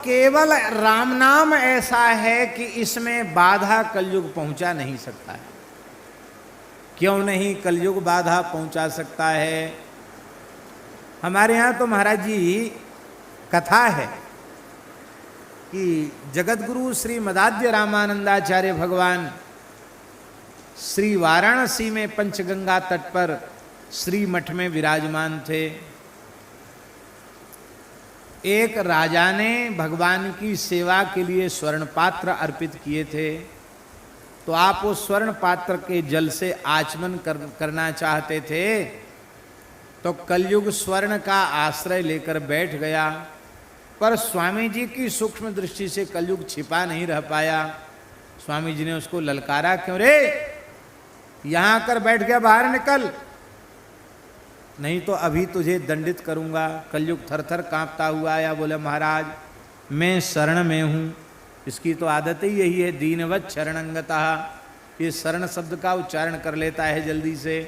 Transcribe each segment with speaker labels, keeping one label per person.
Speaker 1: केवल राम नाम ऐसा है कि इसमें बाधा कलयुग पहुंचा नहीं सकता है। क्यों नहीं कलयुग बाधा पहुंचा सकता है? हमारे यहाँ तो महाराज जी कथा है कि जगतगुरु श्री मदाद्य रामानंदाचार्य भगवान श्री वाराणसी में पंचगंगा तट पर श्री मठ में विराजमान थे। एक राजा ने भगवान की सेवा के लिए स्वर्ण पात्र अर्पित किए थे, तो आप उस स्वर्ण पात्र के जल से आचमन करना चाहते थे, तो कलयुग स्वर्ण का आश्रय लेकर बैठ गया। पर स्वामी जी की सूक्ष्म दृष्टि से कलयुग छिपा नहीं रह पाया। स्वामी जी ने उसको ललकारा, क्यों रे यहां आकर बैठ गया, बाहर निकल, नहीं तो अभी तुझे दंडित करूंगा। कलयुग थरथर कांपता हुआ आया, बोले महाराज मैं शरण में हूं। इसकी तो आदत ही यही है, दीनवत शरणंगतः, ये शरण शब्द का उच्चारण कर लेता है जल्दी से।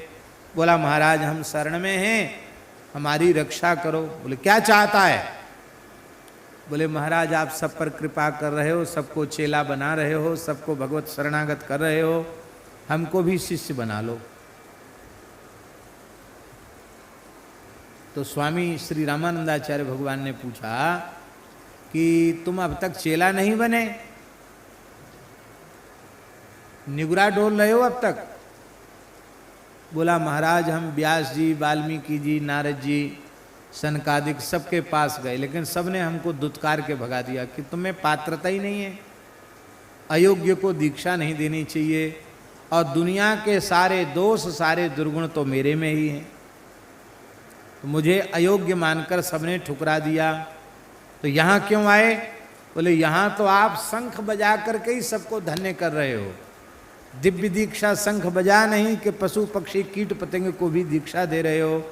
Speaker 1: बोला महाराज हम शरण में हैं, हमारी रक्षा करो। बोले क्या चाहता है? बोले महाराज आप सब पर कृपा कर रहे हो, सबको चेला बना रहे हो, सबको भगवत शरणागत कर रहे हो, हमको भी शिष्य बना लो। तो स्वामी श्री रामानंदाचार्य भगवान ने पूछा कि तुम अब तक चेला नहीं बने, निगुरा डोल रहे हो अब तक? बोला महाराज हम व्यास जी, वाल्मीकि जी, नारद जी, सनकादिक सबके पास गए, लेकिन सबने हमको दुत्कार के भगा दिया कि तुम्हें पात्रता ही नहीं है, अयोग्य को दीक्षा नहीं देनी चाहिए, और दुनिया के सारे दोष सारे दुर्गुण तो मेरे में ही हैं। तो मुझे अयोग्य मानकर सबने ठुकरा दिया। तो यहाँ क्यों आए? बोले यहाँ तो आप शंख बजा करके ही सबको धन्य कर रहे हो। दिव्य दीक्षा शंख बजा नहीं कि पशु पक्षी कीट पतंग को भी दीक्षा दे रहे हो।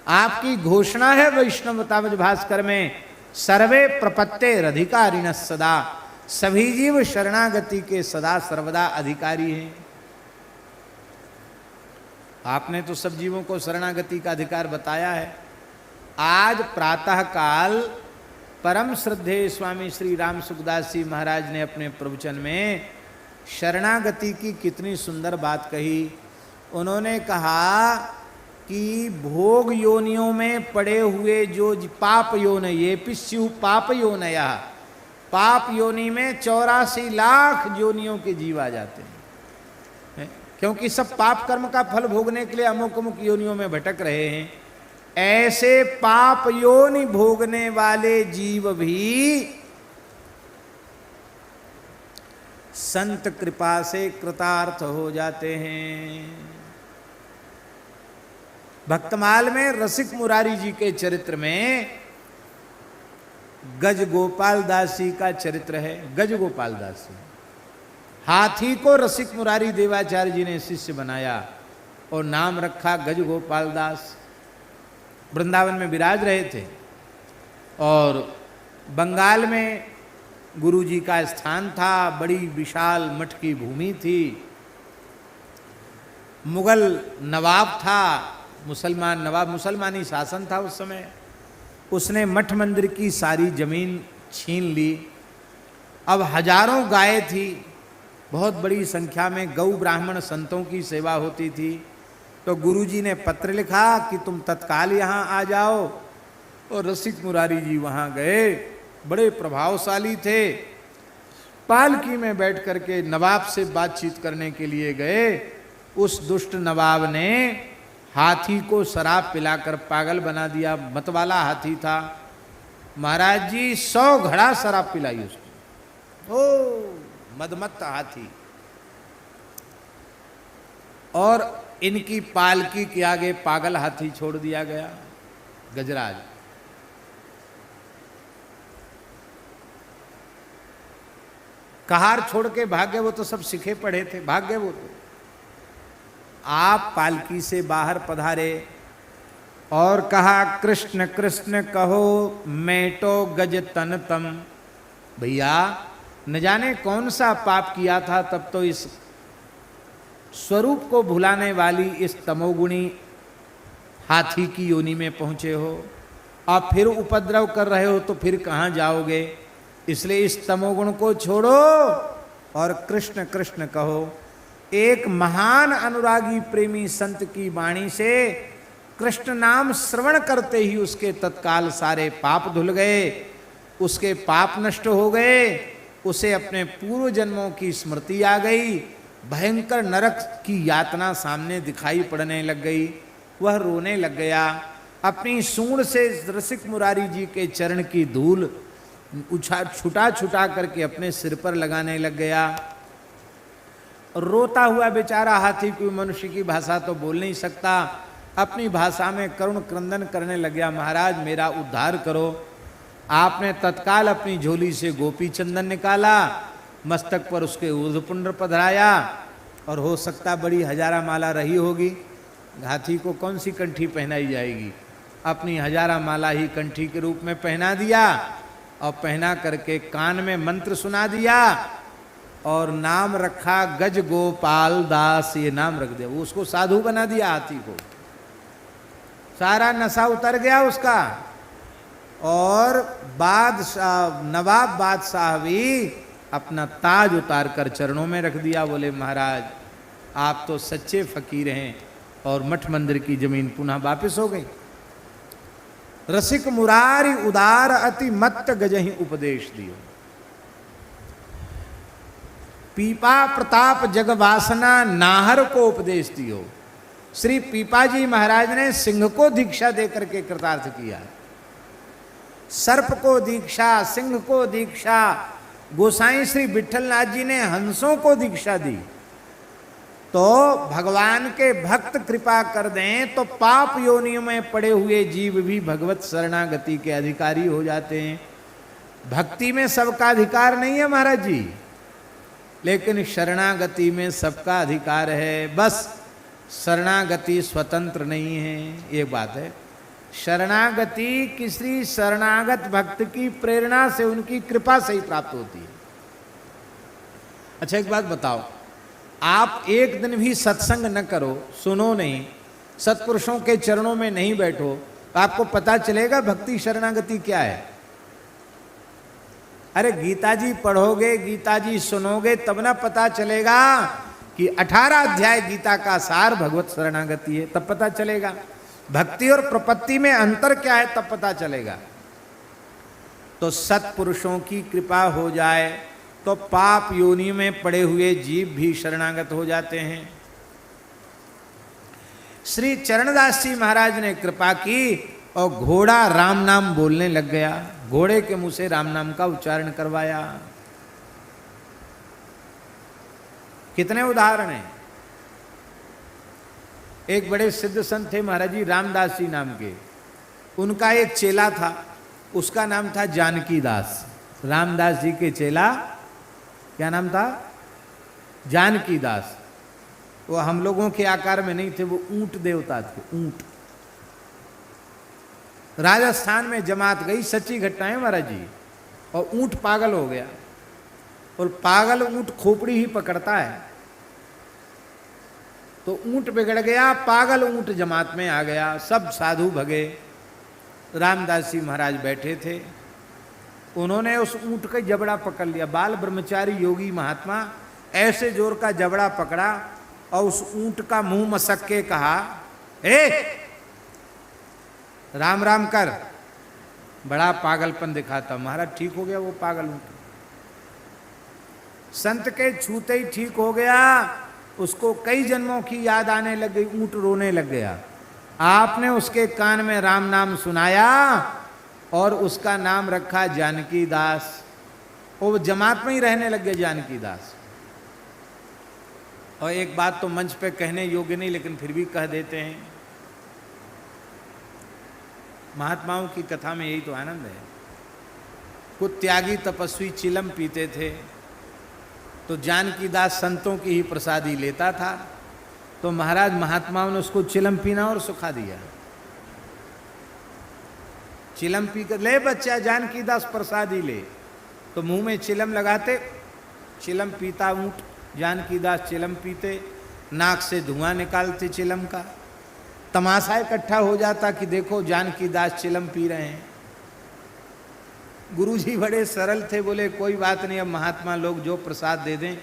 Speaker 1: आपकी घोषणा है वैष्णवतावज भास्कर में, सर्वे प्रपत्ते अधिकारिण सदा, सभी जीव शरणागति के सदा सर्वदा अधिकारी हैं। आपने तो सब जीवों को शरणागति का अधिकार बताया है। आज प्रातः काल परम श्रद्धेय स्वामी श्री राम सुखदास जी महाराज ने अपने प्रवचन में शरणागति की कितनी सुंदर बात कही। उन्होंने कहा कि भोग योनियों में पड़े हुए जो पाप योन, ये पिस्यु पाप योनया, पाप योनि में 84 लाख योनियों के जीव आ जाते हैं, क्योंकि सब पाप कर्म का फल भोगने के लिए अमुक अमुक योनियों में भटक रहे हैं। ऐसे पाप योनि भोगने वाले जीव भी संत कृपा से कृतार्थ हो जाते हैं। भक्तमाल में रसिक मुरारी जी के चरित्र में गज गोपाल दास जी का चरित्र है। गज गोपाल दास जी, हाथी को रसिक मुरारी देवाचार्य जी ने शिष्य बनाया और नाम रखा गज गोपाल दास। वृंदावन में विराज रहे थे और बंगाल में गुरु जी का स्थान था, बड़ी विशाल मठ की भूमि थी। मुगल नवाब था, मुसलमान नवाब, मुसलमानी शासन था उस समय। उसने मठ मंदिर की सारी जमीन छीन ली। अब हजारों गायें थी, बहुत बड़ी संख्या में गौ ब्राह्मण संतों की सेवा होती थी। तो गुरुजी ने पत्र लिखा कि तुम तत्काल यहाँ आ जाओ। और रसिक मुरारी जी वहाँ गए, बड़े प्रभावशाली थे। पालकी में बैठ करके नवाब से बातचीत करने के लिए गए। उस दुष्ट नवाब ने हाथी को शराब पिलाकर पागल बना दिया। मतवाला हाथी था। महाराज जी 100 घड़ा शराब पिलाई उसको। ओ मदमत्त हाथी। और इनकी पालकी के आगे पागल हाथी छोड़ दिया गया। गजराज कहार छोड़ के भाग्य, वो तो सब सीखे पढ़े थे, भाग्य वो तो। आप पालकी से बाहर पधारे और कहा कृष्ण कृष्ण कहो मेटो गज तन तम। भैया न जाने कौन सा पाप किया था, तब तो इस स्वरूप को भुलाने वाली इस तमोगुणी हाथी की योनि में पहुंचे हो। आप फिर उपद्रव कर रहे हो, तो फिर कहाँ जाओगे? इसलिए इस तमोगुण को छोड़ो और कृष्ण कृष्ण कहो। एक महान अनुरागी प्रेमी संत की वाणी से कृष्ण नाम श्रवण करते ही उसके तत्काल सारे पाप धुल गए, उसके पाप नष्ट हो गए, उसे अपने पूर्व जन्मों की स्मृति आ गई, भयंकर नरक की यातना सामने दिखाई पड़ने लग गई। वह रोने लग गया, अपनी सूंड से रसिक मुरारी जी के चरण की धूल छुटा छुटा करके अपने सिर पर लगाने लग गया। रोता हुआ बेचारा हाथी, कोई मनुष्य की भाषा तो बोल नहीं सकता, अपनी भाषा में करुण क्रंदन करने लग गया, महाराज मेरा उद्धार करो। आपने तत्काल अपनी झोली से गोपी चंदन निकाला, मस्तक पर उसके ऊर्ध्वपुंड पधराया, और हो सकता बड़ी हजारा माला रही होगी, हाथी को कौन सी कंठी पहनाई जाएगी, अपनी हजारा माला ही कंठी के रूप में पहना दिया, और पहना करके कान में मंत्र सुना दिया, और नाम रखा गज गोपाल दास, ये नाम रख दिया। वो उसको साधु बना दिया हाथी को, सारा नशा उतर गया उसका। और बादशाह, नवाब बादशाह भी अपना ताज उतार कर चरणों में रख दिया, बोले महाराज आप तो सच्चे फकीर हैं, और मठ मंदिर की जमीन पुनः वापस हो गई। रसिक मुरारी उदार अति मत्त गजहि उपदेश दियो, पीपा प्रताप जग वासना नाहर को उपदेश दियो। श्री पीपाजी महाराज ने सिंह को दीक्षा देकर के कृतार्थ किया, सर्प को दीक्षा, सिंह को दीक्षा, गोसाई श्री विठलनाथ जी ने हंसों को दीक्षा दी। तो भगवान के भक्त कृपा कर दें तो पाप योनियों में पड़े हुए जीव भी भगवत शरणागति के अधिकारी हो जाते हैं। भक्ति में सबका अधिकार नहीं है महाराज जी, लेकिन शरणागति में सबका अधिकार है। बस शरणागति स्वतंत्र नहीं है, ये बात है। शरणागति किसी शरणागत भक्त की प्रेरणा से, उनकी कृपा से ही प्राप्त होती है। अच्छा एक बात बताओ, आप एक दिन भी सत्संग न करो, सुनो नहीं, सत्पुरुषों के चरणों में नहीं बैठो, तो आपको पता चलेगा भक्ति शरणागति क्या है? अरे गीता जी पढ़ोगे, गीता जी सुनोगे, तब ना पता चलेगा कि 18 अध्याय गीता का सार भगवत शरणागति है, तब पता चलेगा। भक्ति और प्रपत्ति में अंतर क्या है, तब पता चलेगा। तो सत्पुरुषों की कृपा हो जाए तो पाप योनि में पड़े हुए जीव भी शरणागत हो जाते हैं। श्री चरणदास जी महाराज ने कृपा की और घोड़ा राम नाम बोलने लग गया, घोड़े के मुंह से राम नाम का उच्चारण करवाया। कितने उदाहरण हैं। एक बड़े सिद्ध संत थे महाराज जी रामदास जी नाम के, उनका एक चेला था, उसका नाम था जानकी दास। रामदास जी के चेला क्या नाम था? जानकी दास। वो हम लोगों के आकार में नहीं थे, वो ऊंट देवता थे, ऊंट। राजस्थान में जमात गई, सच्ची घटना है महाराज जी, और ऊंट पागल हो गया, और पागल ऊंट खोपड़ी ही पकड़ता है, तो ऊंट बिगड़ गया, पागल ऊंट जमात में आ गया, सब साधु भगे। रामदास जी महाराज बैठे थे, उन्होंने उस ऊंट का जबड़ा पकड़ लिया। बाल ब्रह्मचारी योगी महात्मा ऐसे जोर का जबड़ा पकड़ा और उस ऊंट का मुंह मसक के कहा, ए राम राम कर। बड़ा पागलपन दिखाता। महाराज ठीक हो गया वो पागल ऊंट, संत के छूते ही ठीक हो गया। उसको कई जन्मों की याद आने लग गई, ऊंट रोने लग गया। आपने उसके कान में राम नाम सुनाया और उसका नाम रखा जानकी दास। वो जमात में ही रहने लग गए जानकी दास। और एक बात तो मंच पे कहने योग्य नहीं, लेकिन फिर भी कह देते हैं, महात्माओं की कथा में यही तो आनंद है। कुछ त्यागी तपस्वी चिलम पीते थे, तो जानकी दास संतों की ही प्रसादी लेता था, तो महाराज महात्माओं ने उसको चिलम पीना और सुखा दिया। चिलम पी कर, ले बच्चा जानकी दास प्रसादी ले, तो मुंह में चिलम लगाते, चिलम पीता ऊंट, जानकी दास चिलम पीते, नाक से धुआं निकालते चिलम का। तमाशा इकट्ठा हो जाता कि देखो जानकी दास चिलम पी रहे हैं। गुरुजी बड़े सरल थे, बोले कोई बात नहीं, अब महात्मा लोग जो प्रसाद दे दें।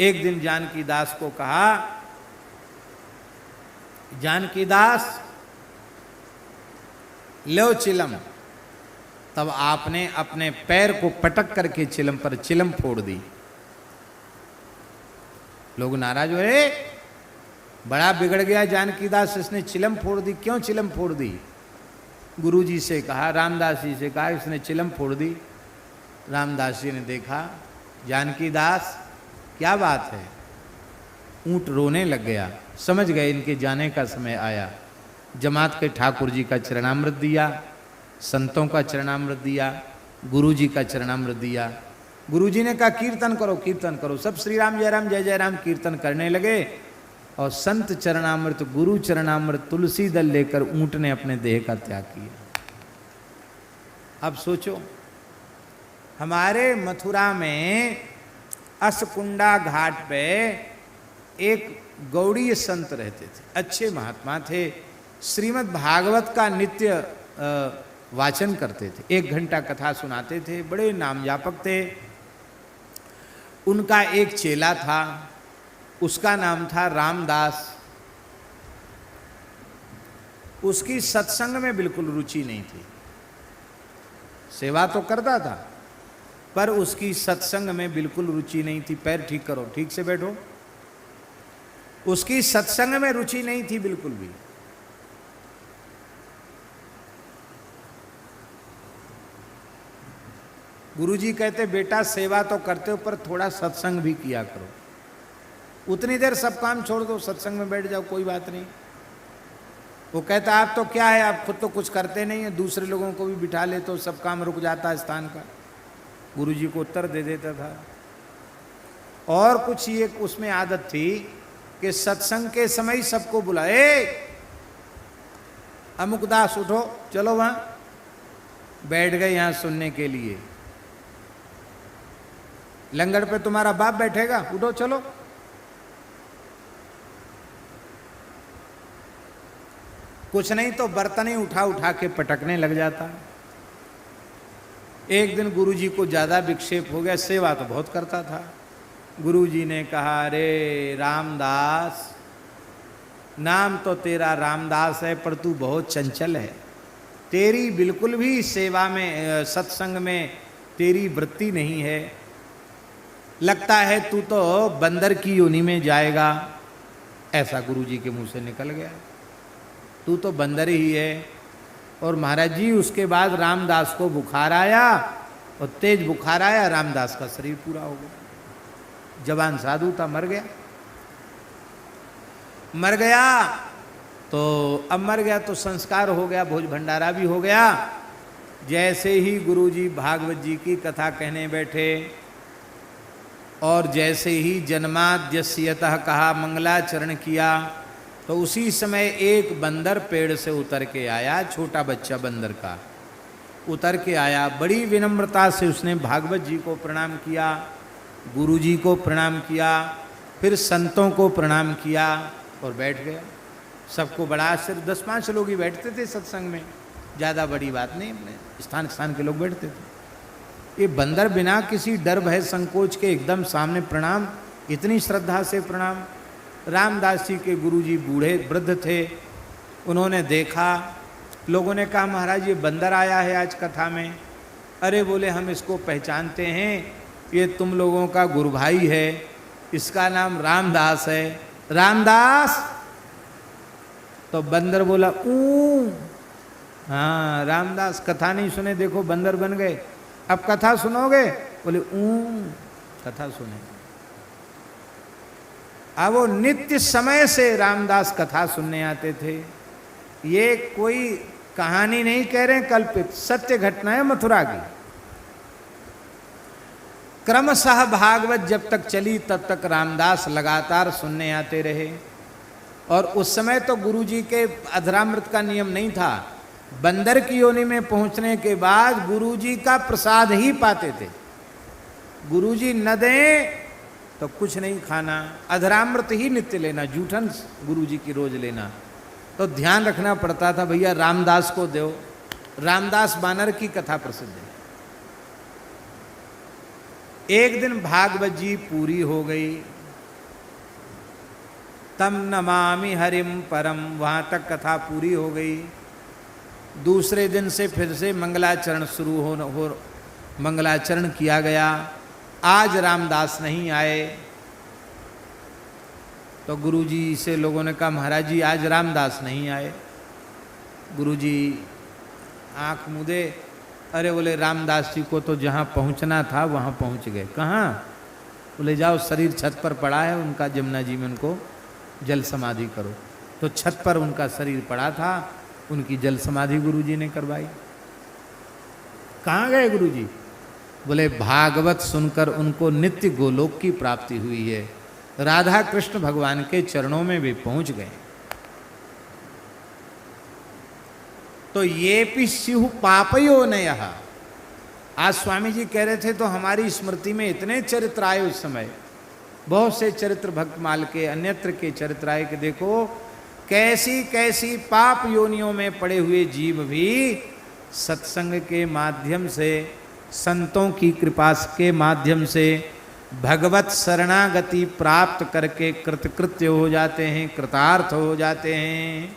Speaker 1: एक दिन जानकी दास को कहा, जानकी दास लो चिलम। तब आपने अपने पैर को पटक करके चिलम पर चिलम फोड़ दी। लोग नाराज हुए, बड़ा बिगड़ गया जानकी दास, इसने चिलम फोड़ दी। क्यों चिलम फोड़ दी? गुरुजी से कहा, रामदास जी से कहा, इसने चिलम फोड़ दी। रामदास जी ने देखा, जानकी दास क्या बात है? ऊंट रोने लग गया। समझ गए इनके जाने का समय आया। जमात के ठाकुर जी का चरणामृत दिया, संतों का चरणामृत दिया, गुरुजी का चरणामृत दिया। गुरुजी ने कहा कीर्तन करो, कीर्तन करो। सब श्री राम जय जय राम कीर्तन करने लगे। और संत चरणामृत, गुरु चरणामृत, तुलसी दल लेकर ऊंट ने अपने देह का त्याग किया। अब सोचो, हमारे मथुरा में असकुंडा घाट पे एक गौड़ीय संत रहते थे, अच्छे महात्मा थे, श्रीमद् भागवत का नित्य वाचन करते थे, 1 घंटा कथा सुनाते थे, बड़े नाम जापक थे। उनका एक चेला था, उसका नाम था रामदास। उसकी सत्संग में बिल्कुल रुचि नहीं थी, सेवा तो करता था पर उसकी सत्संग में बिल्कुल रुचि नहीं थी। पैर ठीक करो, ठीक से बैठो। उसकी सत्संग में रुचि नहीं थी बिल्कुल भी। गुरुजी कहते बेटा सेवा तो करते हो पर थोड़ा सत्संग भी किया करो। उतनी देर सब काम छोड़ दो, सत्संग में बैठ जाओ, कोई बात नहीं। वो कहता आप तो क्या है, आप खुद तो कुछ करते नहीं है, दूसरे लोगों को भी बिठा ले तो सब काम रुक जाता है स्थान का। गुरुजी को उत्तर दे देता था। और कुछ ये उसमें आदत थी कि सत्संग के समय ही सबको बुलाए, अमुकदास उठो, चलो वहां बैठ गए यहां सुनने के लिए। लंगड़ पे तुम्हारा बाप बैठेगा, उठो चलो। कुछ नहीं तो बर्तन ही उठा उठा के पटकने लग जाता। एक दिन गुरुजी को ज्यादा विक्षेप हो गया, सेवा तो बहुत करता था। गुरुजी ने कहा अरे रामदास, नाम तो तेरा रामदास है पर तू बहुत चंचल है, तेरी बिल्कुल भी सेवा में सत्संग में तेरी वृत्ति नहीं है, लगता है तू तो बंदर की योनि में जाएगा। ऐसा गुरुजी के मुंह से निकल गया, तू तो बंदर ही है। और महाराज जी उसके बाद रामदास को बुखार आया और तेज बुखार आया, रामदास का शरीर पूरा हो गया। जवान साधु था, मर गया। मर गया तो अब मर गया तो संस्कार हो गया, भोज भंडारा भी हो गया। जैसे ही गुरुजी भागवत जी की कथा कहने बैठे और जैसे ही जन्माद्यस्यतः कहा, मंगलाचरण किया, तो उसी समय एक बंदर पेड़ से उतर के आया, छोटा बच्चा बंदर का उतर के आया। बड़ी विनम्रता से उसने भागवत जी को प्रणाम किया, गुरुजी को प्रणाम किया, फिर संतों को प्रणाम किया और बैठ गया। सबको बड़ा आश्चर्य, 10-5 लोग ही बैठते थे सत्संग में, ज़्यादा बड़ी बात नहीं, स्थान के लोग बैठते थे। ये बंदर बिना किसी डर भय संकोच के एकदम सामने प्रणाम, इतनी श्रद्धा से प्रणाम। रामदास जी के गुरुजी बूढ़े वृद्ध थे, उन्होंने देखा। लोगों ने कहा महाराज ये बंदर आया है आज कथा में। अरे बोले हम इसको पहचानते हैं, ये तुम लोगों का गुरु भाई है, इसका नाम रामदास है। रामदास? तो बंदर बोला हाँ रामदास। कथा नहीं सुने, देखो बंदर बन गए। अब कथा सुनोगे? बोले कथा सुने। अब वो नित्य समय से रामदास कथा सुनने आते थे। ये कोई कहानी नहीं कह रहे, कल्पित सत्य घटना है मथुरा की। क्रमशः भागवत जब तक चली तब तक रामदास लगातार सुनने आते रहे। और उस समय तो गुरुजी के अधरामृत का नियम नहीं था। बंदर की योनि में पहुंचने के बाद गुरुजी का प्रसाद ही पाते थे। गुरुजी न दें तो कुछ नहीं खाना, अधरामृत ही नित्य लेना, जूठन गुरुजी की रोज लेना। तो ध्यान रखना पड़ता था, भैया रामदास को दो। रामदास बानर की कथा प्रसिद्ध है। एक दिन भागवत जी पूरी हो गई, तम नमामि हरिम परम, वहां तक कथा पूरी हो गई। दूसरे दिन से फिर से मंगलाचरण शुरू हो मंगलाचरण किया गया। आज रामदास नहीं आए तो गुरुजी से लोगों ने कहा महाराज जी आज रामदास नहीं आए। गुरुजी आंख मूंदे, अरे बोले रामदास जी को तो जहाँ पहुँचना था वहाँ पहुँच गए। कहाँ? बोले जाओ शरीर छत पर पड़ा है उनका, जमुना जी में उनको जल समाधि करो। तो छत पर उनका शरीर पड़ा था, उनकी जल समाधि गुरुजी ने करवाई। कहाँ गए गुरुजी? बोले भागवत सुनकर उनको नित्य गोलोक की प्राप्ति हुई है, राधा कृष्ण भगवान के चरणों में भी पहुंच गए। तो ये भी स्युः पापयो नयः। आज स्वामी जी कह रहे थे तो हमारी स्मृति में इतने चरित्र आए उस समय, बहुत से चरित्र भक्तमाल के, अन्यत्र के चरित्र आए कि देखो कैसी कैसी पाप योनियों में पड़े हुए जीव भी सत्संग के माध्यम से, संतों की कृपा के माध्यम से भगवत शरणागति प्राप्त करके कृतकृत्य हो जाते हैं, कृतार्थ हो जाते हैं।